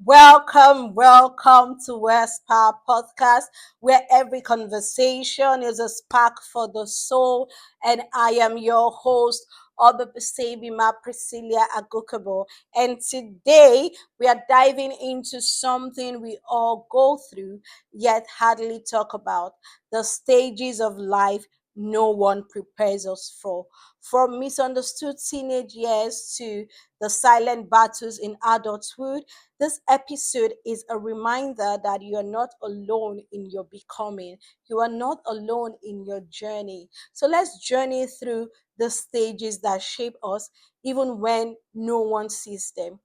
Welcome to West Power Podcast, where every conversation is a spark for the soul. And I am your host, Obabisabima Priscilla Agukabo. And today we are diving into something we all go through, yet hardly talk about the stages of life no one prepares us for. From misunderstood teenage years to the silent battles in adulthood, this episode is a reminder that you are not alone in your becoming. You are not alone in your journey. So let's journey through the stages that shape us, even when no one sees them.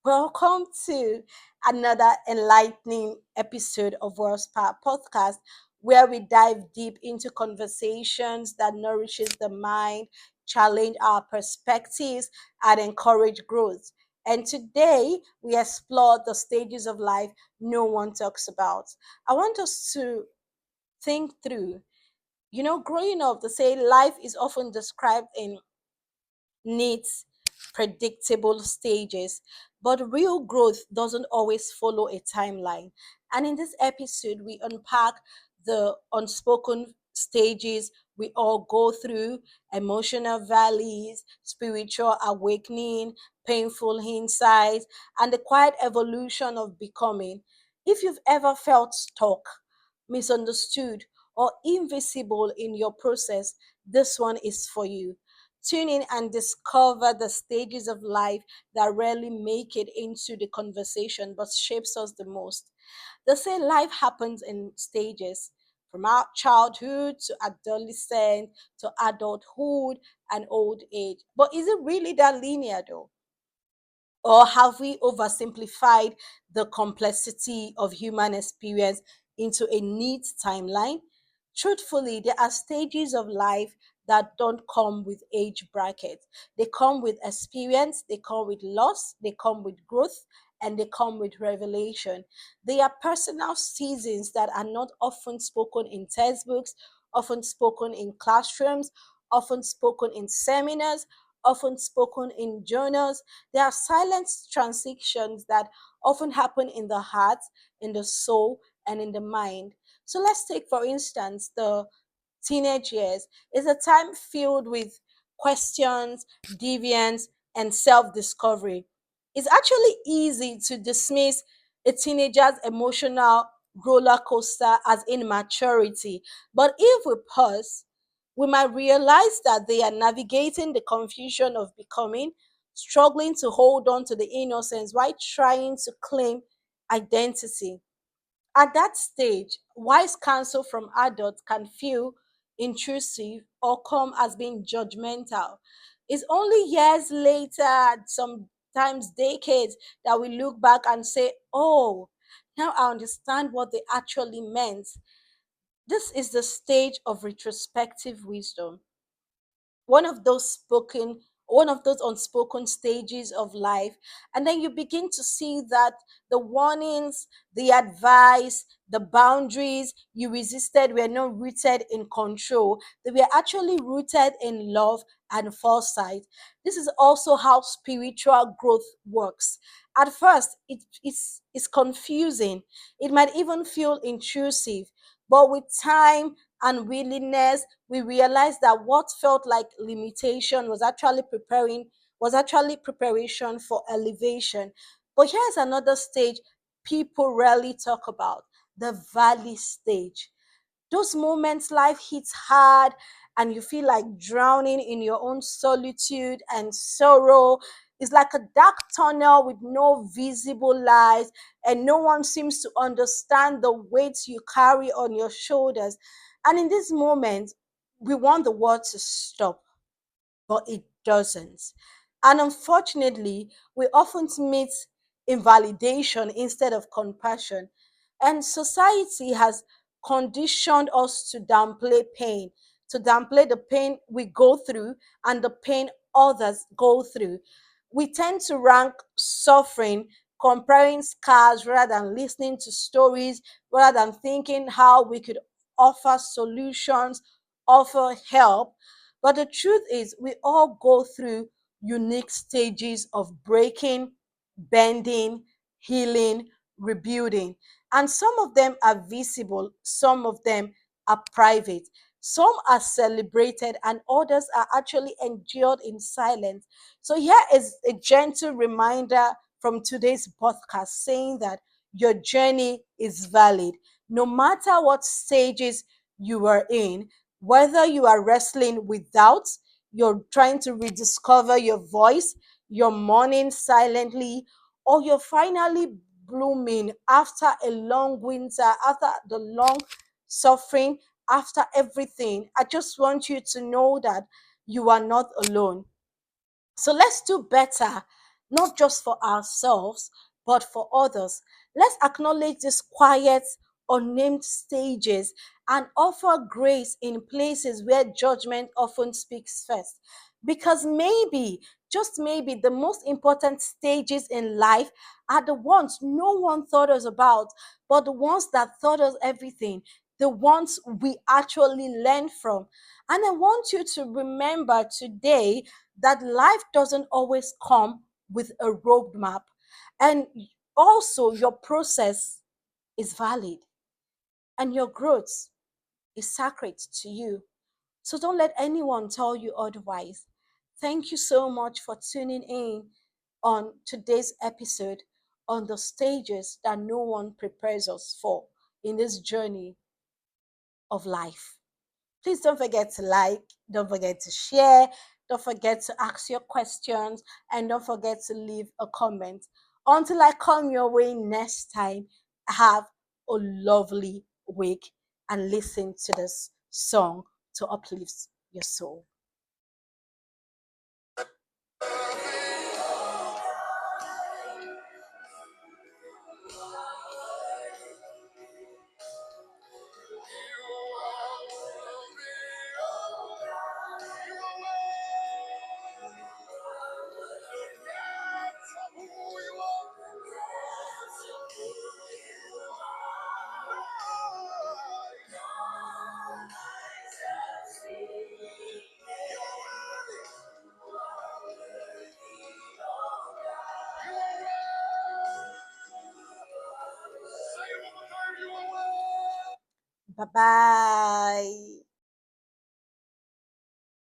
Welcome to another enlightening episode of World Spark Podcast, where we dive deep into conversations that nourishes the mind, challenge our perspectives, and encourage growth. And today we explore the stages of life no one talks about. I want us to think through, growing up, they say life is often described in needs predictable stages, but real growth doesn't always follow a timeline. And in this episode, we unpack the unspoken stages we all go through: emotional valleys, spiritual awakening, painful insights, and the quiet evolution of becoming. If you've ever felt stuck, misunderstood, or invisible in your process, this one is for you. Tune in and discover the stages of life that rarely make it into the conversation but shapes us the most. They say life happens in stages, from our childhood to adolescence to adulthood and old age. But is it really that linear though? Or have we oversimplified the complexity of human experience into a neat timeline? Truthfully, there are stages of life that don't come with age brackets. They come with experience, they come with loss, they come with growth, and they come with revelation. They are personal seasons that are not often spoken in textbooks, often spoken in classrooms, often spoken in seminars, often spoken in journals. There are silent transitions that often happen in the heart, in the soul, and in the mind. So let's take, for instance, the teenage years. It's a time filled with questions, deviance, and self discovery. It's actually easy to dismiss a teenager's emotional roller coaster as immaturity. But if we pause, we might realize that they are navigating the confusion of becoming, struggling to hold on to the innocence while trying to claim identity. At that stage, wise counsel from adults can feel intrusive or come as being judgmental. It's only years later, sometimes decades, that we look back and say, oh, now I understand what they actually meant. This is the stage of retrospective wisdom, one of those unspoken stages of life. And then you begin to see that the warnings, the advice, the boundaries you resisted were not rooted in control. They were actually rooted in love and foresight. This is also how spiritual growth works. At first it's confusing, it might even feel intrusive, but with time and willingness, we realized that what felt like limitation was actually preparation for elevation. But here's another stage people rarely talk about: the valley stage. Those moments life hits hard and you feel like drowning in your own solitude and sorrow. It's like a dark tunnel with no visible light, and no one seems to understand the weight you carry on your shoulders. And in this moment, we want the world to stop, but it doesn't. And unfortunately, we often meet invalidation instead of compassion. And society has conditioned us to downplay the pain we go through and the pain others go through. We tend to rank suffering, comparing scars rather than listening to stories, rather than thinking how we could offer solutions, offer help. But the truth is, we all go through unique stages of breaking, bending, healing, rebuilding. And some of them are visible, some of them are private, some are celebrated, and others are actually endured in silence. So, here is a gentle reminder from today's podcast saying that your journey is valid. No matter what stages you are in, whether you are wrestling with doubts, you're trying to rediscover your voice, you're mourning silently, or you're finally blooming after a long winter, after the long suffering, after everything, I just want you to know that you are not alone. So let's do better, not just for ourselves, but for others. Let's acknowledge these quiet, unnamed stages and offer grace in places where judgment often speaks first. Because maybe, just maybe, the most important stages in life are the ones no one thought us about, but the ones that taught us everything, the ones we actually learn from. And I want you to remember today that life doesn't always come with a roadmap. And also, your process is valid and your growth is sacred to you. So don't let anyone tell you otherwise. Thank you so much for tuning in on today's episode on the stages that no one prepares us for in this journey of life. Please don't forget to like, don't forget to share, don't forget to ask your questions, and don't forget to leave a comment. Until I come your way next time, have a lovely week and listen to this song to uplift your soul. Bye bye.